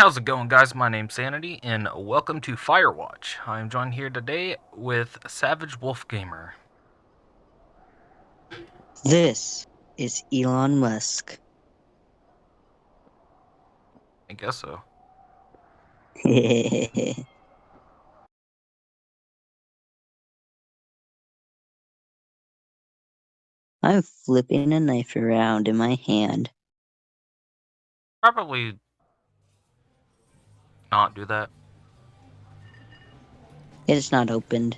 How's it going, guys? My name's Sanity, and welcome to Firewatch. I'm joined here today with Savage Wolf Gamer. This is Elon Musk. I guess so. I'm flipping a knife around in my hand. Probably not do that. It's not opened.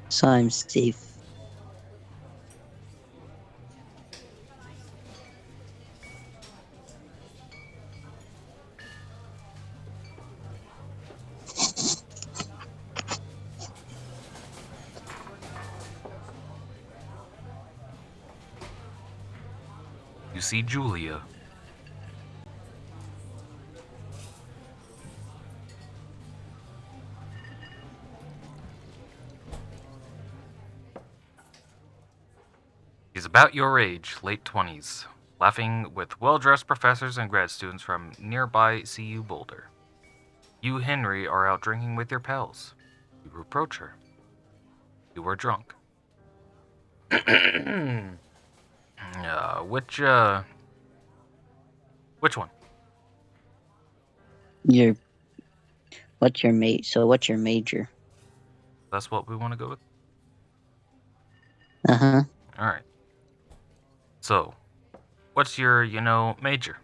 So I'm safe. You see Julia. She's about your age, late 20s, laughing with well-dressed professors and grad students from nearby CU Boulder. You, Henry, are out drinking with your pals. You reproach her. You were drunk. Which one? What's your major? That's what we want to go with? Uh-huh. Alright. So, what's your, major?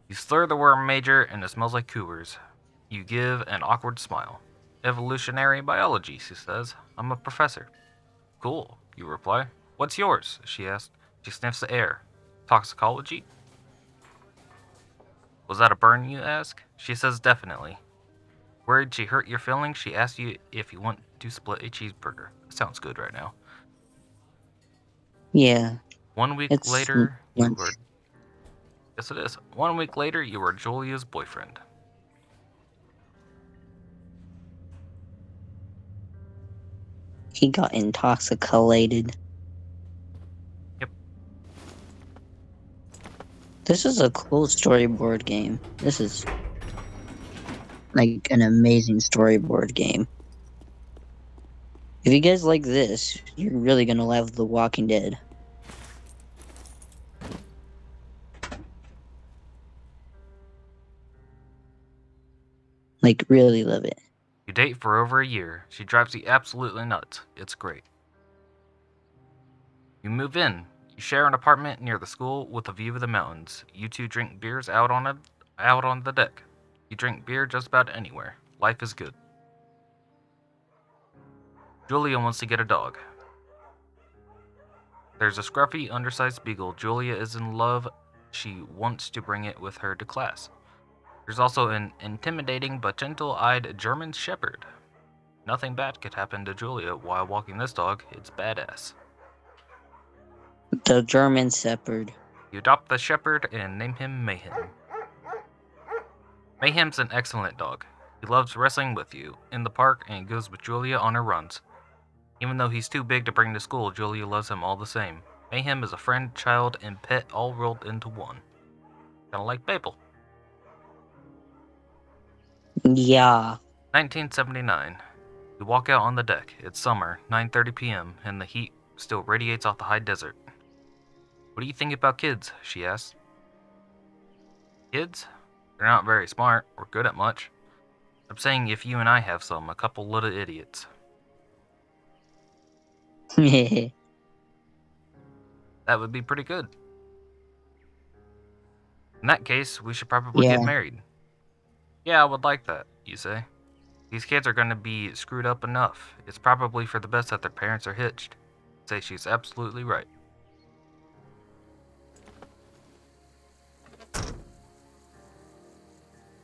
You slur the word major and it smells like Coors. You give an awkward smile. Evolutionary biology, she says. I'm a professor. Cool, you reply. What's yours? She asks. She sniffs the air. Toxicology? Was that a burn, you ask? She says definitely. Worried she hurt your feelings, she asks you if you want to split a cheeseburger. That sounds good right now. Yeah. 1 week It's later, you lunch. were... Yes, it is. 1 week later, you were Julia's boyfriend. He got intoxicated. Yep. This is a cool storyboard game. This is like an amazing storyboard game. If you guys like this, you're really gonna love The Walking Dead. Like, really love it. You date for over a year. She drives you absolutely nuts. It's great. You move in. You share an apartment near the school with a view of the mountains. You two drink beers out on the deck. You drink beer just about anywhere. Life is good. Julia wants to get a dog. There's a scruffy, undersized beagle. Julia is in love. She wants to bring it with her to class. There's also an intimidating but gentle-eyed German Shepherd. Nothing bad could happen to Julia while walking this dog. It's badass. The German Shepherd. You adopt the shepherd and name him Mayhem. Mayhem's an excellent dog. He loves wrestling with you in the park and goes with Julia on her runs. Even though he's too big to bring to school, Julia loves him all the same. Mayhem is a friend, child, and pet all rolled into one. Kinda like Babel. Yeah. 1979. You walk out on the deck. It's summer, 9:30 p.m., and the heat still radiates off the high desert. What do you think about kids? She asks. Kids? They're not very smart or good at much. I'm saying if you and I have some, a couple little idiots. That would be pretty good. In that case, we should probably get Yeah. married. Yeah, I would like that, you say. These kids are going to be screwed up enough. It's probably for the best that their parents are hitched. Say she's absolutely right.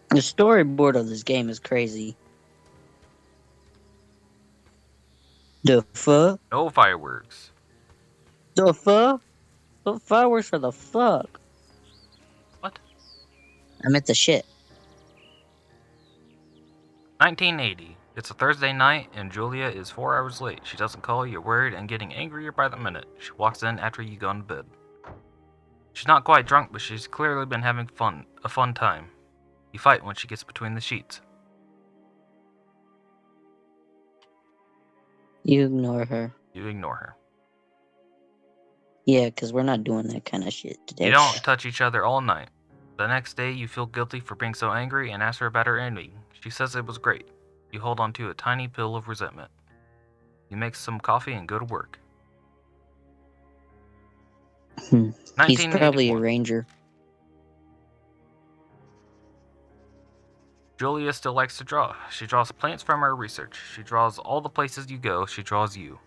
The storyboard of this game is crazy. The fuck? No fireworks. The fuck? What fireworks for the fuck? What? I meant the shit. 1980. It's a Thursday night, and Julia is 4 hours late. She doesn't call, you're worried and getting angrier by the minute. She walks in after you gone to bed. She's not quite drunk, but she's clearly been having a fun time. You fight when she gets between the sheets. You ignore her. You ignore her. Yeah, because we're not doing that kind of shit today. You don't touch each other all night. The next day, you feel guilty for being so angry and ask her about her ending. She says it was great. You hold on to a tiny pill of resentment. You make some coffee and go to work. He's probably a 1981. ranger. Julia still likes to draw. She draws plants from her research. She draws all the places you go. She draws you.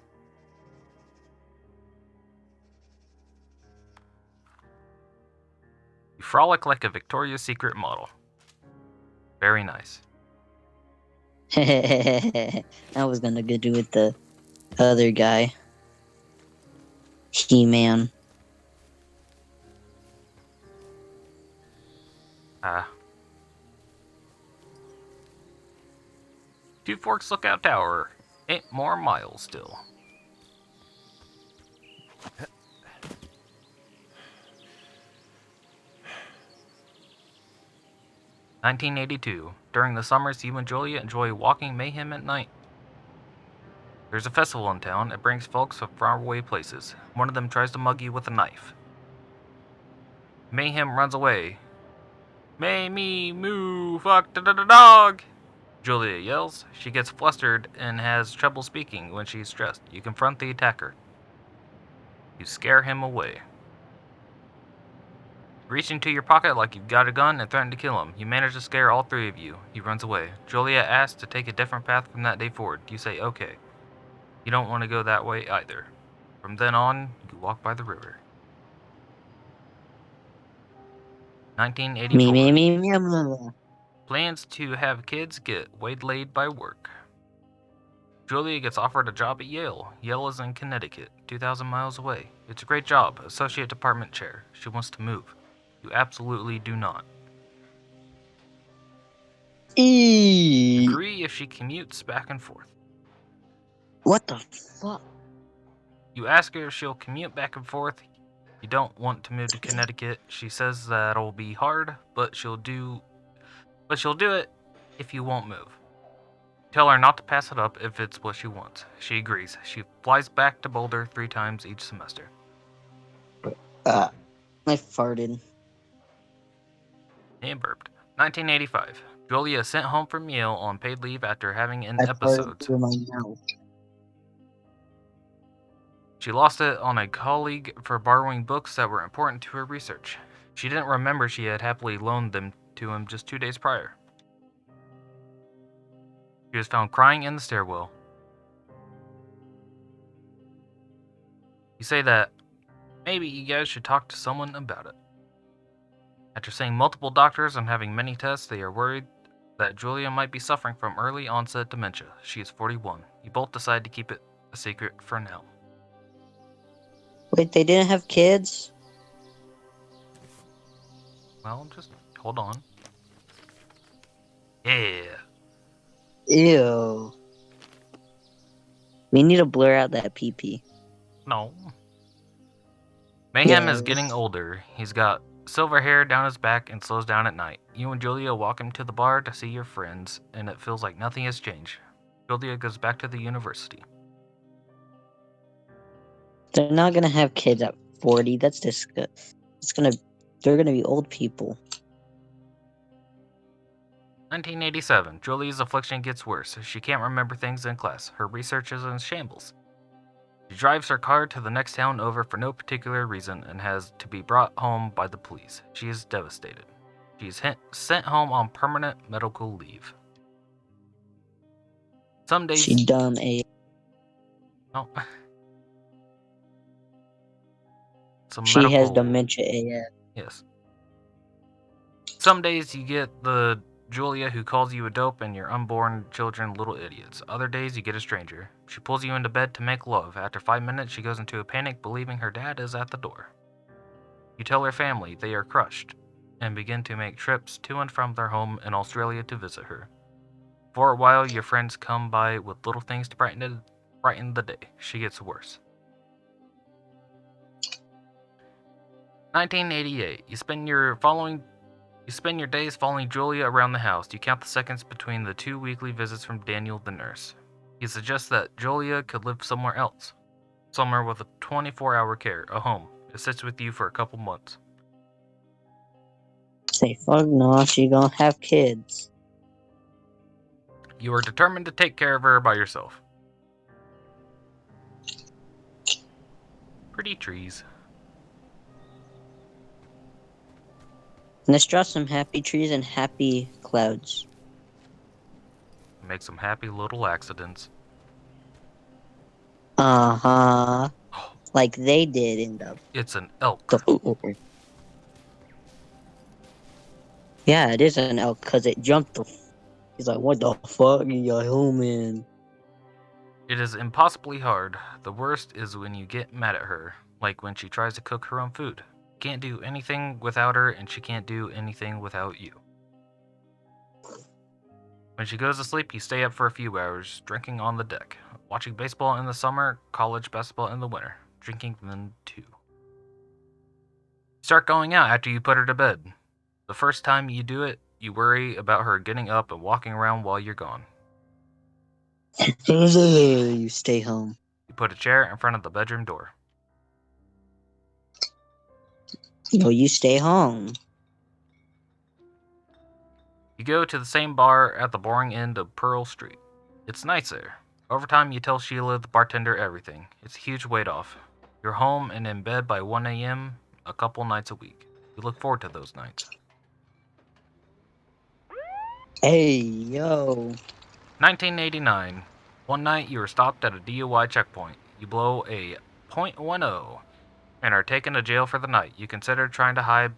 You frolic like a Victoria's Secret model. Very nice. I was gonna go do with the other guy. He-Man. Two Forks Lookout Tower. 8 more miles still. (1982). During the summers, you and Julia enjoy walking Mayhem at night. There's a festival in town. It brings folks from faraway places. One of them tries to mug you with a knife. Mayhem runs away. May me moo fuck da da da dog. Julia yells. She gets flustered and has trouble speaking when she's stressed. You confront the attacker. You scare him away. Reach into your pocket like you've got a gun and threaten to kill him. You manage to scare all 3 of you. He runs away. Julia asks to take a different path from that day forward. You say okay. You don't want to go that way either. From then on, you walk by the river. 1984. Me. Plans to have kids get waylaid by work. Julia gets offered a job at Yale. Yale is in Connecticut, 2,000 miles away. It's a great job, associate department chair. She wants to move. You absolutely do not. Agree if she commutes back and forth. What the fuck? You ask her if she'll commute back and forth. You don't want to move to Connecticut. She says that'll be hard, but she'll do it if you won't move. Tell her not to pass it up if it's what she wants. She agrees. She flies back to Boulder 3 times each semester. I farted. And burped. 1985. Julia sent home from Yale on paid leave after having an I episode. farted through my mouth. She lost it on a colleague for borrowing books that were important to her research. She didn't remember she had happily loaned them to him just 2 days prior. She was found crying in the stairwell. You say that maybe you guys should talk to someone about it. After seeing multiple doctors and having many tests, they are worried that Julia might be suffering from early onset dementia. She is 41. You both decide to keep it a secret for now. Wait, they didn't have kids? Well, just hold on. Yeah. Ew. We need to blur out that pee-pee. No. Mayhem is Yes. getting older. He's got silver hair down his back and slows down at night. You and Julia walk him to the bar to see your friends, and it feels like nothing has changed. Julia goes back to the university. They're not gonna have kids at 40. That's disgusting. They're gonna be old people. 1987. Julia's affliction gets worse. She can't remember things in class. Her research is in shambles. She drives her car to the next town over for no particular reason and has to be brought home by the police. She is devastated. She is sent home on permanent medical leave. Some days... She dumb a. Oh. She has dementia AF. Yes. Some days you get the Julia who calls you a dope and your unborn children little idiots. Other days you get a stranger. She pulls you into bed to make love. After 5 minutes, she goes into a panic, believing her dad is at the door. You tell her family. They are crushed and begin to make trips to and from their home in Australia to visit her. For a while, your friends come by with little things to brighten the day. She gets worse. 1988. You spend your days following Julia around the house. You count the seconds between the 2 weekly visits from Daniel the nurse. He suggests that Julia could live somewhere else. Somewhere with a 24-hour care, a home. It sits with you for a couple months. Say, fuck no, she gonna have kids. You are determined to take care of her by yourself. Pretty trees. Let's draw some happy trees and happy clouds. Make some happy little accidents. Uh-huh. Like they did in the... It's an elk. Yeah, it is an elk, because it jumped the... He's like, what the fuck, you human? It is impossibly hard. The worst is when you get mad at her, like when she tries to cook her own food. Can't do anything without her, and she can't do anything without you. When she goes to sleep, you stay up for a few hours, drinking on the deck, watching baseball in the summer, college basketball in the winter, drinking then too. Start going out after you put her to bed. The first time you do it, you worry about her getting up and walking around while you're gone. You stay home. You put a chair in front of the bedroom door. No, you stay home. You go to the same bar at the boring end of Pearl Street. It's nice there. Over time, you tell Sheila, the bartender, everything. It's a huge weight off. You're home and in bed by 1 a.m. a couple nights a week. You look forward to those nights. Hey, yo. 1989. One night, you are stopped at a DUI checkpoint. You blow a .10 and are taken to jail for the night. You consider trying to hide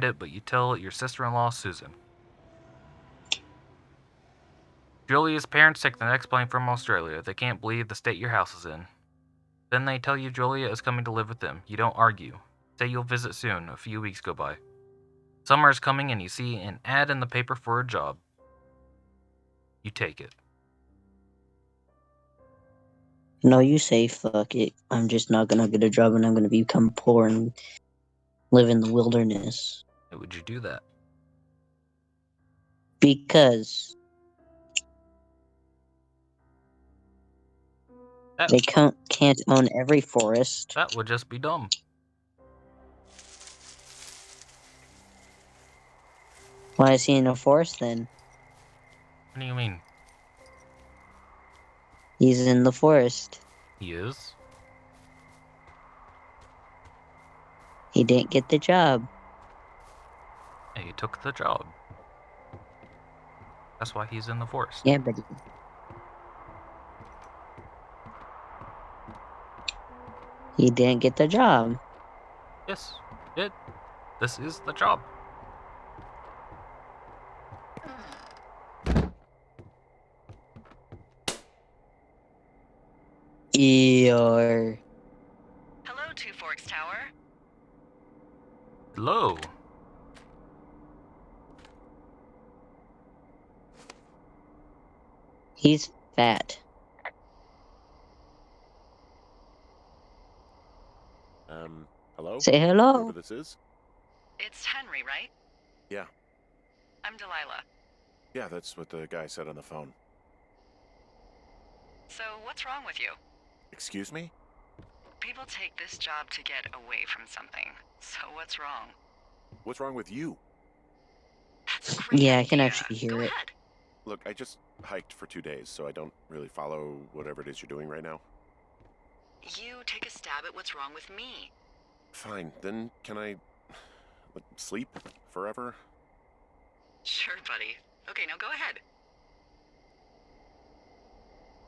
it, but you tell your sister-in-law, Susan. Julia's parents take the next plane from Australia. They can't believe the state your house is in. Then they tell you Julia is coming to live with them. You don't argue. Say you'll visit soon. A few weeks go by. Summer is coming and you see an ad in the paper for a job. You take it. No, you say, fuck it. I'm just not gonna get a job and I'm gonna become poor and live in the wilderness. Why would you do that? Because they can't own every forest. That would just be dumb. Why is he in a forest then? What do you mean? He's in the forest. He is? He didn't get the job. Yeah, he took the job. That's why he's in the forest. Yeah, but he didn't get the job. Yes, he did. This is the job. Eeyore. Hello, Two Forks Tower. Hello. He's fat. Hello? Say hello. Whoever this is? It's Henry, right? Yeah. I'm Delilah. Yeah, that's what the guy said on the phone. So, what's wrong with you? Excuse me? People take this job to get away from something. So, what's wrong? What's wrong with you? That's a great Yeah, I can idea. actually hear Go it. ahead. Look, I just hiked for 2 days, so I don't really follow whatever it is you're doing right now. You take a stab at what's wrong with me. Fine, then can I sleep forever? Sure, buddy. Okay, now go ahead.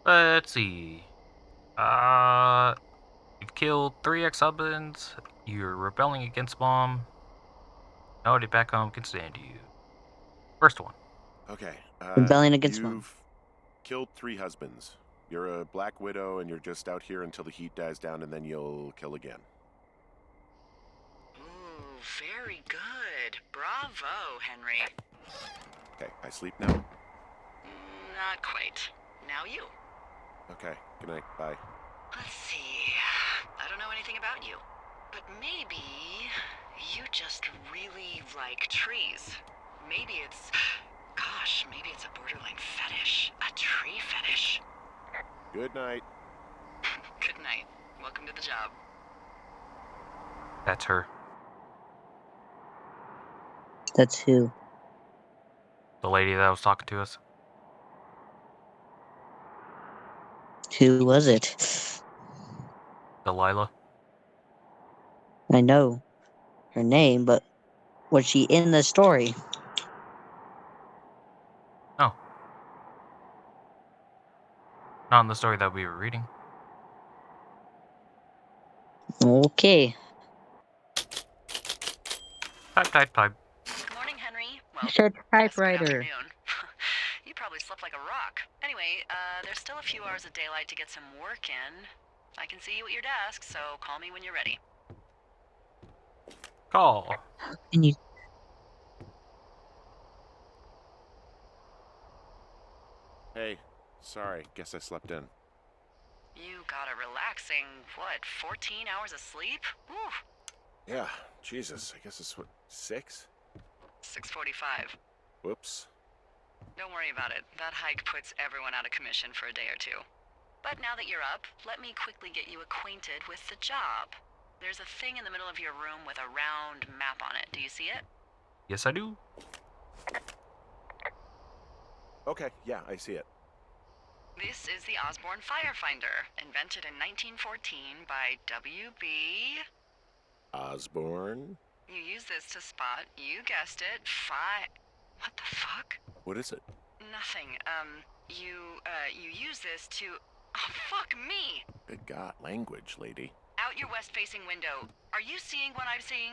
Let's see. You've killed 3 ex-husbands. You're rebelling against Mom. Nobody back home can stand you. First one. Okay. Rebelling against Mom. You've killed 3 husbands. You're a black widow and you're just out here until the heat dies down and then you'll kill again. Ooh, very good. Bravo, Henry. Okay, I sleep now? Not quite. Now you. Okay, good night, bye. Let's see. I don't know anything about you. But maybe you just really like trees. Maybe it's... Gosh, maybe it's a borderline fetish. A tree fetish. Good night. Good night. Welcome to the job. That's her. That's who. The lady that was talking to us. Who was it? Delilah. I know her name, but was she in the story? Oh. Not in the story that we were reading. Okay. Type. Good morning, Henry. Well, It's a I guess good typewriter. afternoon. You probably slept like a rock. Anyway, there's still a few hours of daylight to get some work in. I can see you at your desk, so call me when you're ready. Call. Can you? Hey, sorry. Guess I slept in. You got a relaxing, 14 hours of sleep? Whew, Yeah, Jesus. I guess it's what, 6? 6:45. Whoops. Don't worry about it. That hike puts everyone out of commission for a day or two. But now that you're up, let me quickly get you acquainted with the job. There's a thing in the middle of your room with a round map on it. Do you see it? Yes, I do. Okay, yeah, I see it. This is the Osborne Firefinder, invented in 1914 by W.B. Osborne? You use this to spot, you guessed it, What the fuck? What is it? Nothing. You use this to... Oh, fuck me! Good God, language, lady. Out your west-facing window. Are you seeing what I'm seeing?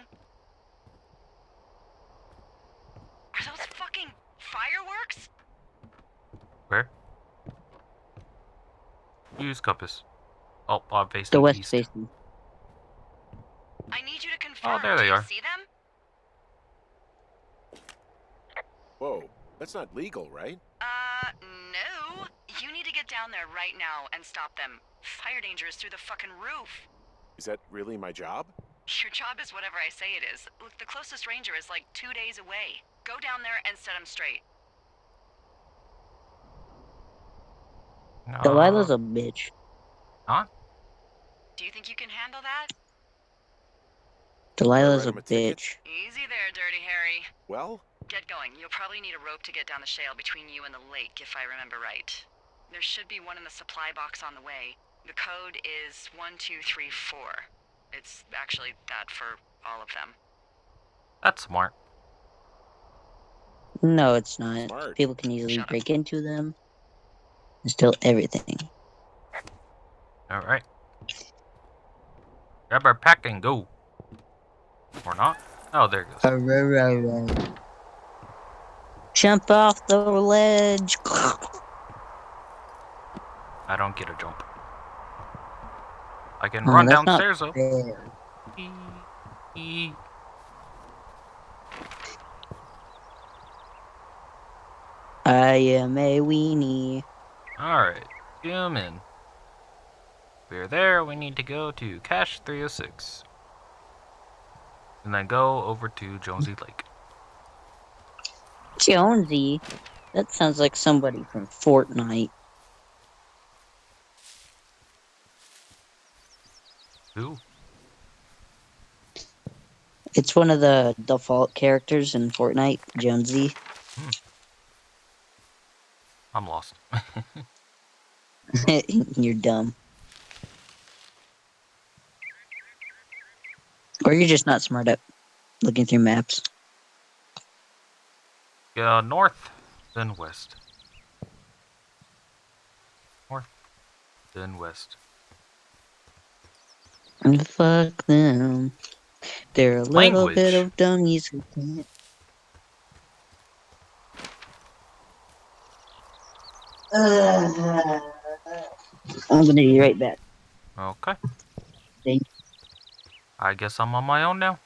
Are those fucking fireworks? Where? Use compass. Oh, I'm The facing west east. facing. I need you to confirm. Oh, there they Do you are. see them? Whoa, that's not legal, right? No. You need to get down there right now and stop them. Fire danger is through the fucking roof. Is that really my job? Your job is whatever I say it is. Look, the closest ranger is like 2 days away. Go down there and set him straight. Delilah's a bitch. Huh? Do you think you can handle that? Delilah's write a him a ticket? bitch. Easy there, Dirty Harry. Well, Get going. You'll probably need a rope to get down the shale between you and the lake, if I remember right. There should be one in the supply box on the way. The code is 1234. It's actually that for all of them. That's smart. No, it's not. Smart. People can easily Shut up. break into them and steal everything. All right. Grab our pack and go. Or not? Oh, there it goes. Jump off the ledge. I don't get a jump. I can Oh, run that's not downstairs though. fair. Eee. I am a weenie. Alright, zoom in. We're there, we need to go to Cache 306. And then go over to Jonesy Lake. Jonesy? That sounds like somebody from Fortnite. Ooh, It's one of the default characters in Fortnite, Jonesy. I'm lost. You're dumb. Or you're just not smart at looking through maps. North, then west. North, then west. And fuck them. They're a little bit Language. of dummies who can't. I'm gonna be right back. Okay. Thank I guess I'm on my own now.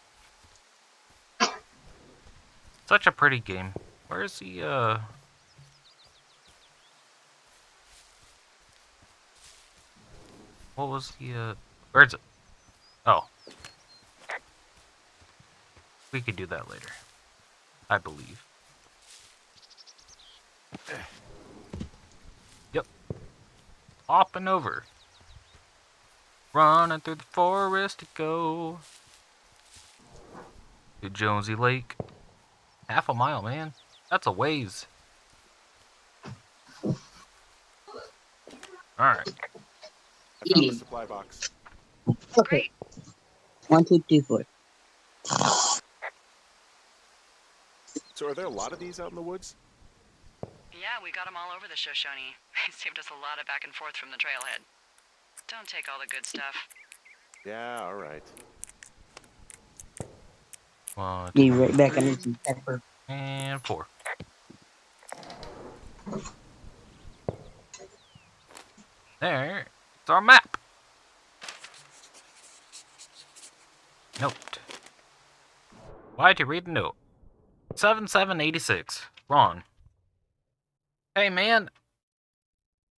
Such a pretty game. Where is the, What was the, Where is it? Oh. We could do that later. I believe. Yep. Hopping over. Running through the forest to go to Jonesy Lake. Half a mile, man. That's a ways. Alright. I found the supply box. Okay. Great. 1, 2, 3, 4. So are there a lot of these out in the woods? Yeah, we got them all over the Shoshone. It saved us a lot of back and forth from the trailhead. Don't take all the good stuff. Yeah, all right. 1, Be 2, right back. I 3, need some pepper. and 4. There. It's our map. Note. Why'd you read the note? 7786. Ron. Hey man.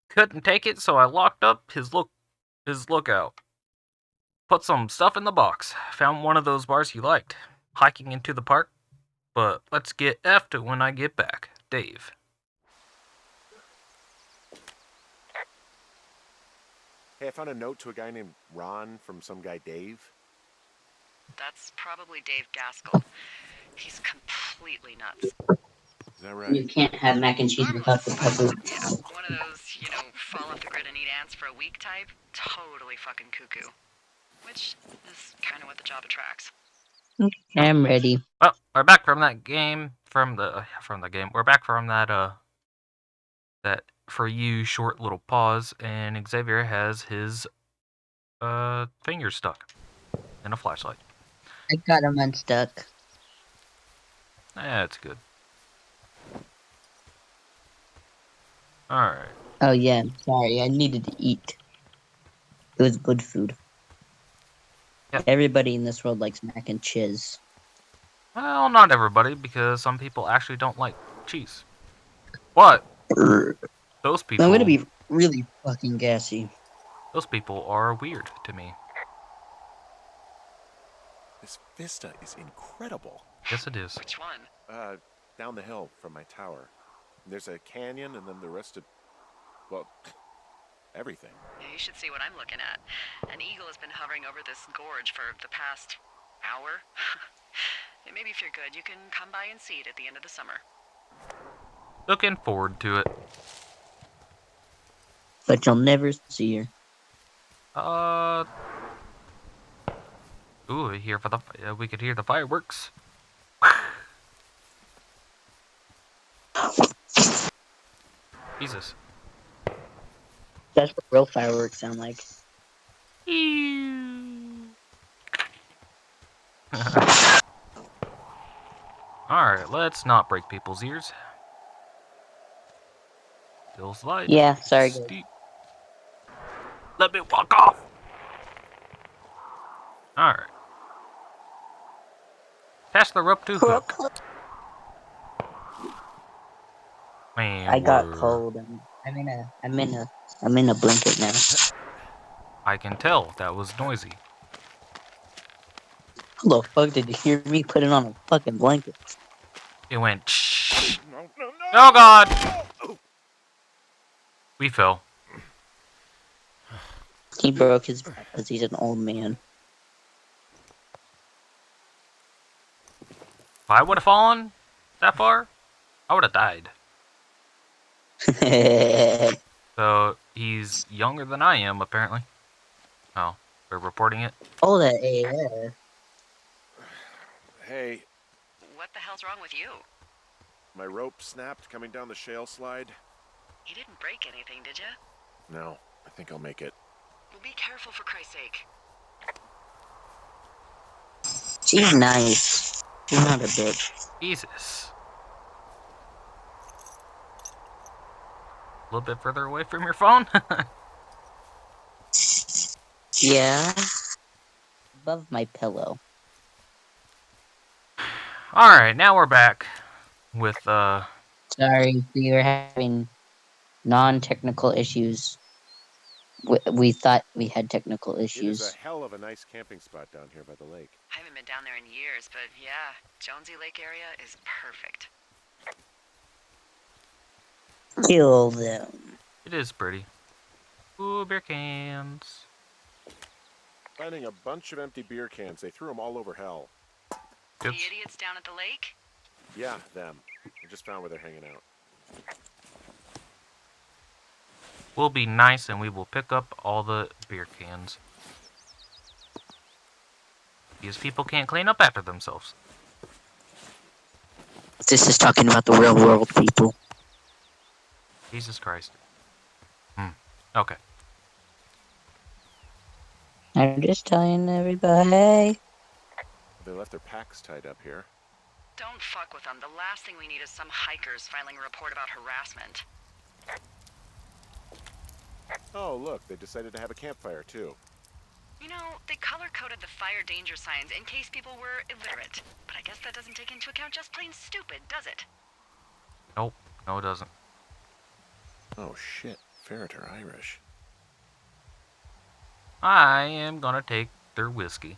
Couldn't take it, so I locked up his lookout. Put some stuff in the box. Found one of those bars you liked. Hiking into the park. But let's get effed when I get back. Dave. Hey, I found a note to a guy named Ron from some guy Dave. That's probably Dave Gaskell. He's completely nuts. Is that right? You can't have mac and cheese without the pepper. Yeah, one of those, fall off the grid and eat ants for a week type. Totally fucking cuckoo. Which is kind of what the job attracts. I'm ready. Well, we're back from that game. From the game. We're back from that that for you short little pause, and Xavier has his finger stuck in a flashlight. I got him unstuck. That's good. Alright. Oh yeah, sorry. I needed to eat. It was good food. Yep. Everybody in this world likes mac and cheese. Well, not everybody, because some people actually don't like cheese. But those people I'm gonna be really fucking gassy. those people are weird to me. This vista is incredible. Yes it is. Which one? Down the hill from my tower. There's a canyon and then the rest of, well, everything. Yeah, you should see what I'm looking at. An eagle has been hovering over this gorge for the past hour. And maybe if you're good, you can come by and see it at the end of the summer. Looking forward to it. But you'll never see her. Ooh, we could hear the fireworks. Jesus. That's what real fireworks sound like. Alright, let's not break people's ears. Still slide. Yeah, sorry guys. Steep. Let me walk off! Alright. Pass the rope to Hook. Man, I got cold. I'm in a blanket now. I can tell that was noisy. How the fuck did you hear me put it on a fucking blanket? It went shh. No. Oh god! We fell. He broke his back because he's an old man. If I would have fallen that far, I would have died. So he's younger than I am, apparently. Oh, we're reporting it. Oh, that AF. Hey, What the hell's wrong with you? my rope snapped coming down the shale slide. You didn't break anything, did you? No, I think I'll make it. Well, be careful for Christ's sake. She's nice. She's not a bitch. Jesus. A little bit further away from your phone. Yeah. Above my pillow. Alright, now we're back with, Sorry, we were having non-technical issues. We thought we had technical It is a issues. hell of a nice camping spot down here by the lake. I haven't been down there in years, but yeah, Jonesy Lake area is perfect. Kill them. It is pretty. Ooh, beer cans. Finding a bunch of empty beer cans. They threw them all over hell. The Oops. idiots down at the lake? Yeah, them. I just found where they're hanging out. We'll be nice and we will pick up all the beer cans. These people can't clean up after themselves. This is talking about the real world, people. Jesus Christ. Okay. I'm just telling everybody. They left their packs tied up here. Don't fuck with them. The last thing we need is some hikers filing a report about harassment. Oh, look, they decided to have a campfire, too. You know, they color-coded the fire danger signs in case people were illiterate. But I guess that doesn't take into account just plain stupid, does it? Nope. No, it doesn't. Oh, shit. Ferret are Irish. I am gonna take their whiskey.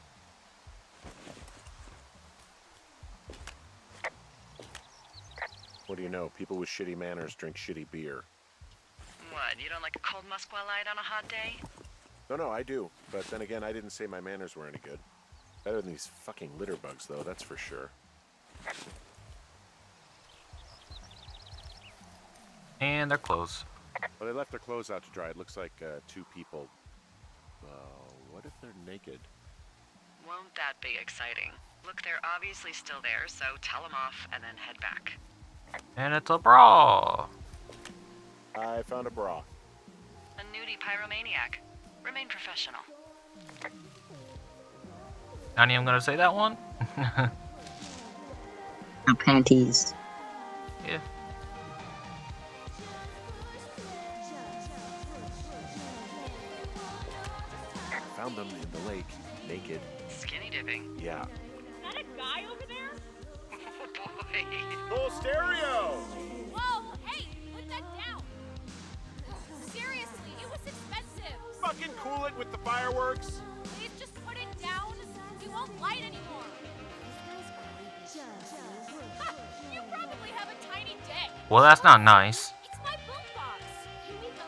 What do you know? People with shitty manners drink shitty beer. What, you don't like a cold Musqua Light on a hot day? No, I do. But then again, I didn't say my manners were any good. Better than these fucking litter bugs, though, that's for sure. And their clothes. Well, they left their clothes out to dry. It looks like 2 people. What if they're naked? Won't that be exciting? Look, they're obviously still there, so tell them off and then head back. And it's a bra. I found a bra. A nudie pyromaniac. Remain professional. Not even gonna say that one. No panties. Yeah. Found them in the lake, naked. Skinny dipping. Yeah. Is that a guy over there? Oh boy. Full stereo! Whoa, hey, put that down. Seriously, it was expensive. Fucking cool it with the fireworks! Please just put it down. We won't light anymore. Ha, you probably have a tiny dick. Well, that's not nice. It's my boombox. Here we go.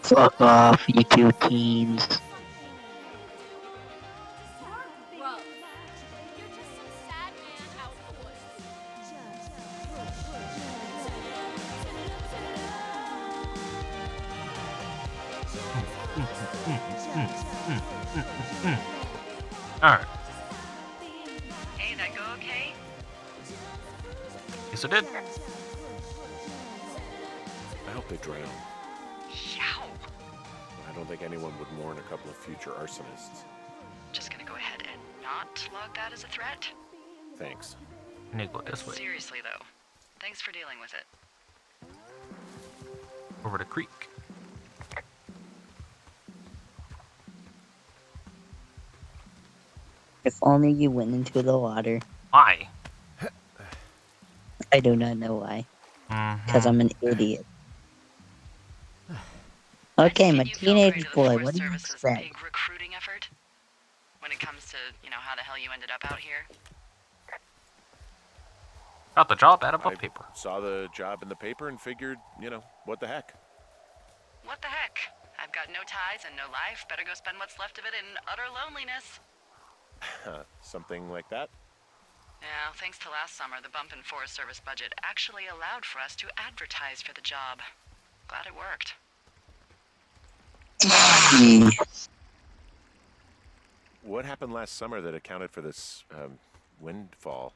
Fuck off, you two teens. Gross. You're just some sad man out in the woods. Alright. Hey, that go okay? Yes, it did. I hope they drown. Yow. I don't think anyone would mourn a couple of future arsonists. Just gonna go ahead and not log that as a threat. Thanks. I need to go this way. Seriously, though. Thanks for dealing with it. Over the creek. If only you went into the water. Why? I do not know why. Because I'm an idiot. Okay, my Can you feel prey teenage to the boy, Forest what do you Service's expect? big recruiting effort? When it comes to, how the hell you ended up out here? Got the job out of a I paper. saw the job in the paper and figured, what the heck? What the heck? I've got no ties and no life. Better go spend what's left of it in utter loneliness. Something like that? Yeah, thanks to last summer, the bump in Forest Service budget actually allowed for us to advertise for the job. Glad it worked. What happened last summer that accounted for this windfall?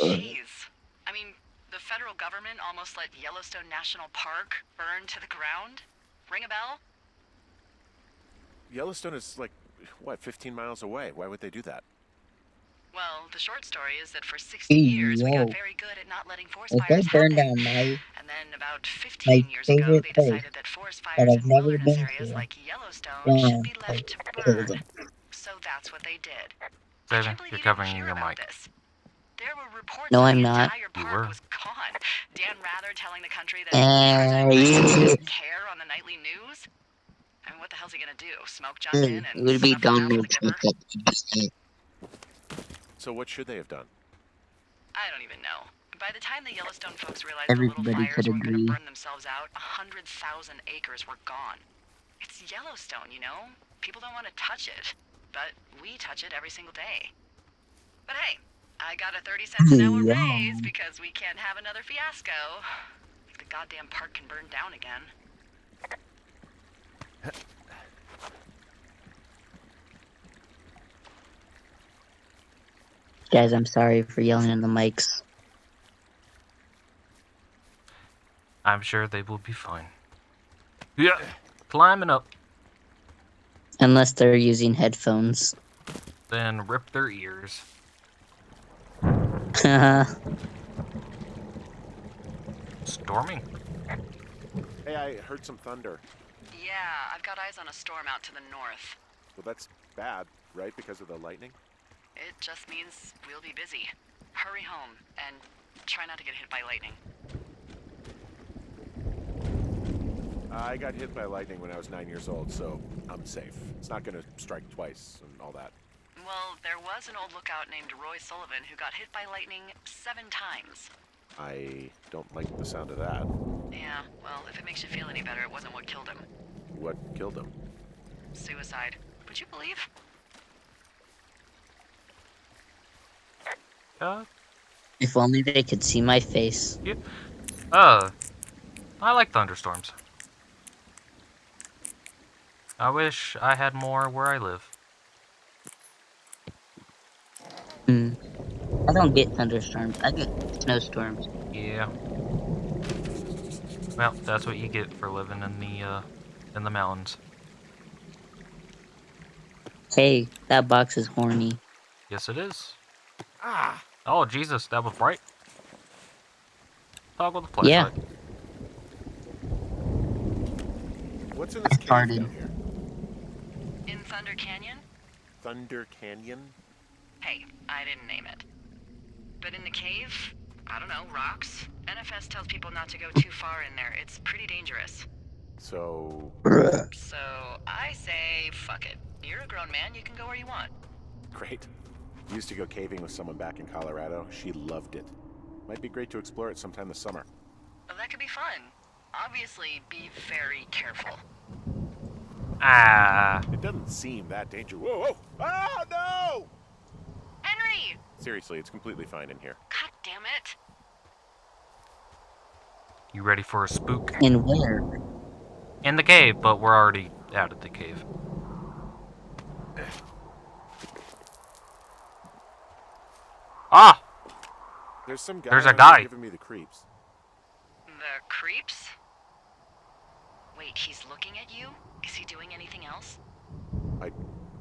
Jeez. I mean, the federal government almost let Yellowstone National Park burn to the ground? Ring a bell? Yellowstone is 15 miles away. Why would they do that? Well, the short story is that for 60 years we got Yo. very good at not letting forest If they fires burn happen. down my And then about 15 years ago, favorite they place decided that forest that fires I've in never wilderness been areas to, like Yellowstone yeah, should be left to kill burn. them. So that's what they did. I Seven, can't believe you're you didn't covering hear your about mic. this. There were reports No, that I'm the not. entire You park were. was gone. Dan Rather telling the country that Yeah. President Clinton didn't care on the nightly news. I mean, what the hell's he gonna do? Smoke jump in It and would be snuff around for Donald the Trump giver? that produced it. So what should they have done? I don't even know. By the time the Yellowstone folks realized the little Everybody fires could weren't gonna agree. burn themselves out, 100,000 acres were gone. It's Yellowstone, you know? People don't want to touch it. But we touch it every single day. But hey, I got a 30 cents an hour Yeah. raise because we can't have another fiasco. Like the goddamn park can burn down again. Guys, I'm sorry for yelling in the mics. I'm sure they will be fine. Yeah, climbing up. Unless they're using headphones. Then rip their ears. Storming. Hey, I heard some thunder. Yeah, I've got eyes on a storm out to the north. Well, that's bad, right? Because of the lightning? It just means we'll be busy. Hurry home and try not to get hit by lightning. I got hit by lightning when I was 9 years old, so I'm safe. It's not gonna strike twice and all that. Well, there was an old lookout named Roy Sullivan who got hit by lightning 7 times. I don't like the sound of that. Yeah, well, if it makes you feel any better, it wasn't what killed him. What killed him? Suicide. Would you believe? If only they could see my face. I like thunderstorms. I wish I had more where I live. I don't get thunderstorms. I get snowstorms. Yeah. Well, that's what you get for living in the mountains. Hey, that box is horny. Yes, it is. Ah! Oh, Jesus, that was bright. Toggle the flashlight. Yeah. What's in this cave Farted. down here? In Thunder Canyon? Thunder Canyon? Hey, I didn't name it. But in the cave, I don't know, rocks? NFS tells people not to go too far in there. It's pretty dangerous. So... So, I say, fuck it. You're a grown man, you can go where you want. Great. Used to go caving with someone back in Colorado. She loved it. Might be great to explore it sometime this summer. Well, that could be fun. Obviously, be very careful. Ah. It doesn't seem that dangerous. Whoa, whoa! Ah, no! Henry! Seriously, it's completely fine in here. God damn it. You ready for a spook? And where? In the cave, but we're already out of the cave. Ah! There's some guy There's a out here guy. giving me the creeps. The creeps? Wait, he's looking at you? Is he doing anything else?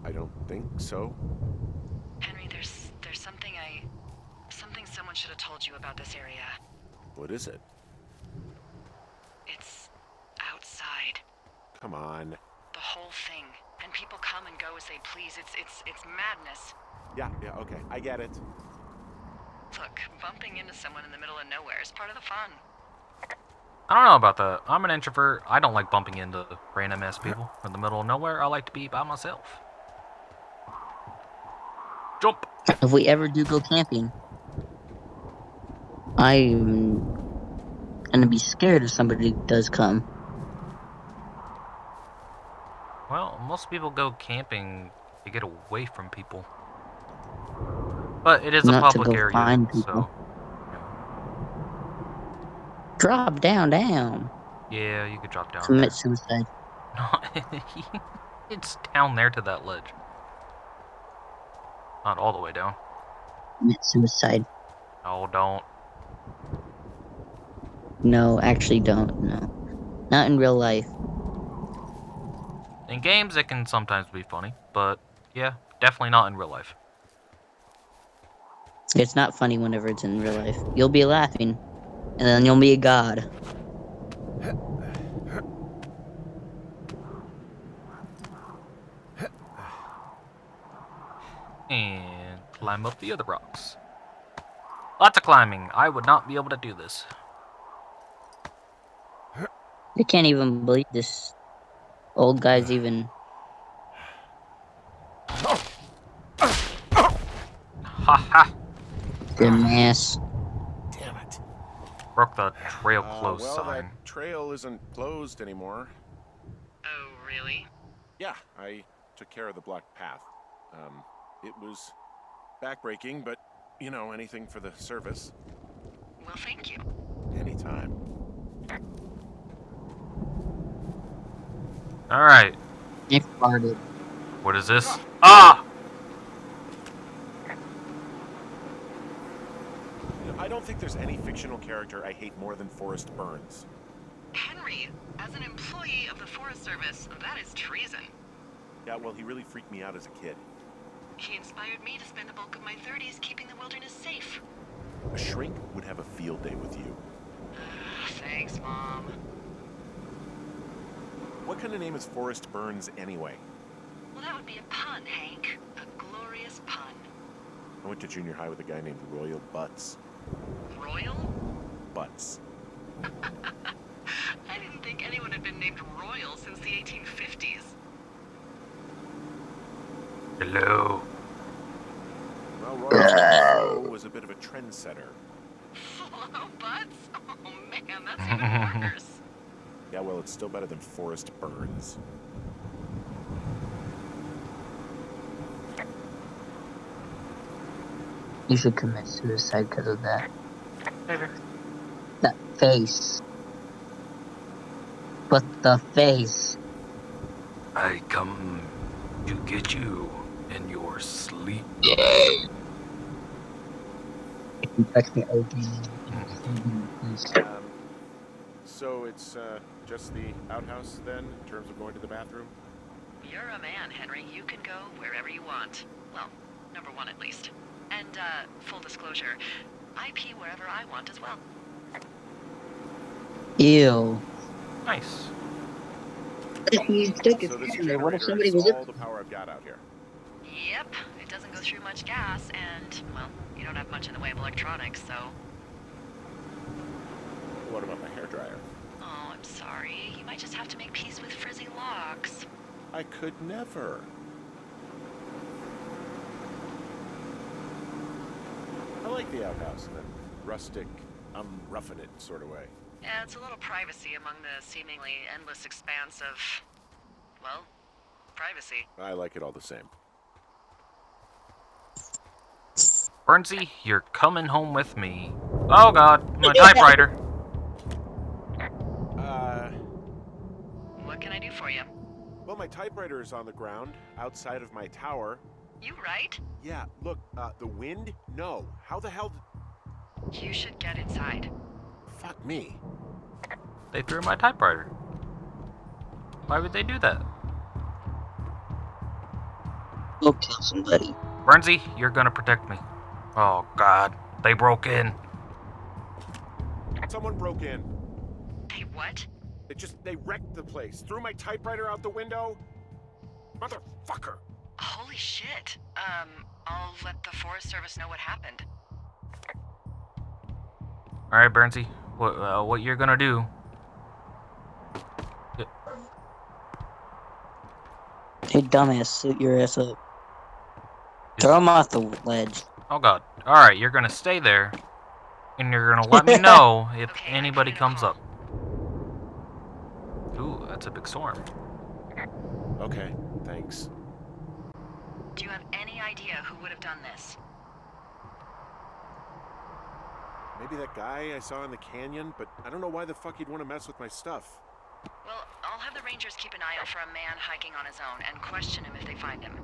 I don't think so. Henry, there's something someone should have told you about this area. What is it? It's outside. Come on. The whole thing. And people come and go as they please. It's madness. Yeah, okay. I get it. Look, bumping into someone in the middle of nowhere is part of the fun. I don't know about that. I'm an introvert. I don't like bumping into random ass people in the middle of nowhere. I like to be by myself. Jump! If we ever do go camping, I'm gonna be scared if somebody does come. Well, most people go camping to get away from people. But it is a Not to public go area, find people. so... Drop down. Yeah, you could drop down. Commit suicide. It's down there to that ledge. Not all the way down. Commit suicide. Oh, don't. No, actually don't. No. Not in real life. In games, it can sometimes be funny, but yeah, definitely not in real life. It's not funny whenever it's in real life. You'll be laughing, and then you'll be a god. And climb up the other rocks. Lots of climbing. I would not be able to do this. I can't even believe this. Old guys even Ha ha! their mass. Damn it. Broke the trail close Well, sign. that trail isn't closed anymore. Oh, really? Yeah, I took care of the blocked path. It was backbreaking, but, you know, anything for the service. Well, thank you. Anytime. Alright, I farted. what is this? Ah! I don't think there's any fictional character I hate more than Forrest Burns. Henry, as an employee of the Forest Service, that is treason. Yeah, well, he really freaked me out as a kid. He inspired me to spend the bulk of my 30s keeping the wilderness safe. A shrink would have a field day with you. Thanks, Mom. What kind of name is Forrest Burns anyway? Well, that would be a pun, Hank. A glorious pun. I went to junior high with a guy named Royal Butts. Royal? Butts. I didn't think anyone had been named Royal since the 1850s. Hello. Well, Royal Butts was a bit of a trendsetter. Hello, Butts? Oh, man, that's even worse. Yeah, well, it's still better than Forrest Burns. You should commit suicide because of that. Later. That face. But the face. I come to get you in your sleep. You touch me again. So it's just the outhouse then, in terms of going to the bathroom? You're a man, Henry. You can go wherever you want. Well, number one at least. And, full disclosure, I pee wherever I want as well. Ew. Nice. He's stuck So this in there. What if generator somebody is was all the power I've got out here. Yep, it doesn't go through much gas, and, well, you don't have much in the way of electronics, so... What about my hairdryer? Oh, I'm sorry. You might just have to make peace with frizzy locks. I could never. I like the outhouse in a rustic, I'm roughing it sort of way. Yeah, it's a little privacy among the seemingly endless expanse of, well, privacy. I like it all the same. Burnsy, you're coming home with me. Oh god, my typewriter. What can I do for you? Well, my typewriter is on the ground, outside of my tower. You right? Yeah, look, the wind? No. How the hell You should get inside. Fuck me. They threw my typewriter. Why would they do that? Go kill somebody. Burnsy, you're gonna protect me. Oh god, they broke in. Someone broke in. Hey, what? They wrecked the place. Threw my typewriter out the window. Motherfucker. Holy shit. I'll let the Forest Service know what happened. Alright, Burnsy, what you're gonna do? Hey, dumbass, suit your ass up. Throw him off the ledge. Oh god. Alright, you're gonna stay there, and you're gonna let me know if Okay, anybody I put in a comes call. up. Ooh, that's a big storm. Okay, thanks. Do you have any idea who would have done this? Maybe that guy I saw in the canyon, but I don't know why the fuck he'd want to mess with my stuff. Well, I'll have the Rangers keep an eye out for a man hiking on his own and question him if they find him.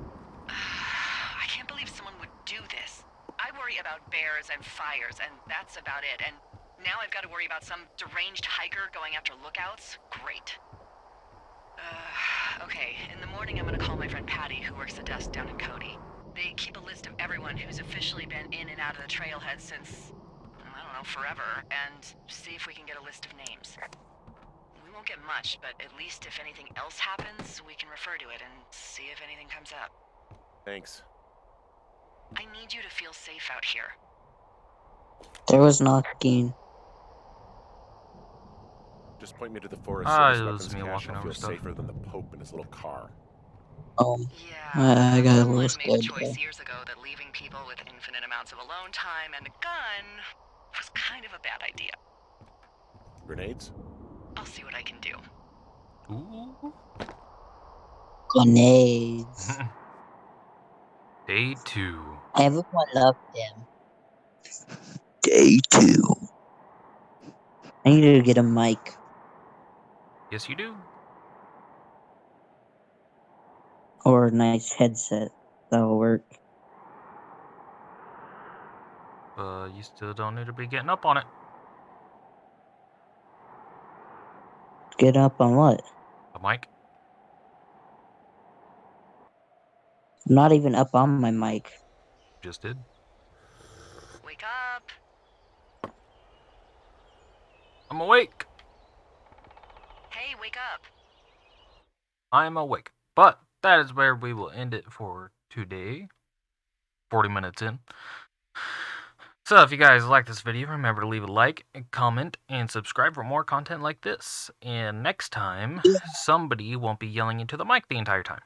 I can't believe someone would do this. I worry about bears and fires, and that's about it. And now I've got to worry about some deranged hiker going after lookouts? Great. Okay, in the morning I'm gonna call my friend Patty, who works the desk down in Cody. They keep a list of everyone who's officially been in and out of the trailhead since, I don't know, forever, and see if we can get a list of names. We won't get much, but at least if anything else happens, we can refer to it and see if anything comes up. Thanks. I need you to feel safe out here. There was knocking. Just point me to the Forest Ah, Service it weapons was me cache. walking I'll over feel stuff. safer than the Pope in his little car. Yeah, I got a someone little made a scared choice there. years ago that leaving people with infinite amounts of alone time and a gun was kind of a bad idea. Grenades? I'll see what I can do. Ooh. Grenades. Day 2. Everyone loved him. Day 2. I need to get a mic. Yes, you do. Or a nice headset. That'll work. You still don't need to be getting up on it. Get up on what? The mic. I'm not even up on my mic. Just did. Wake up! I'm awake. Hey, wake up! I'm awake. But that is where we will end it for today. 40 minutes in. So if you guys like this video, remember to leave a like, comment, and subscribe for more content like this. And next time, somebody won't be yelling into the mic the entire time.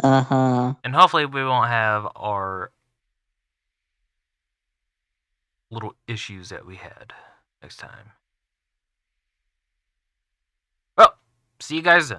Uh-huh. And hopefully we won't have our little issues that we had next time. Well, see you guys then.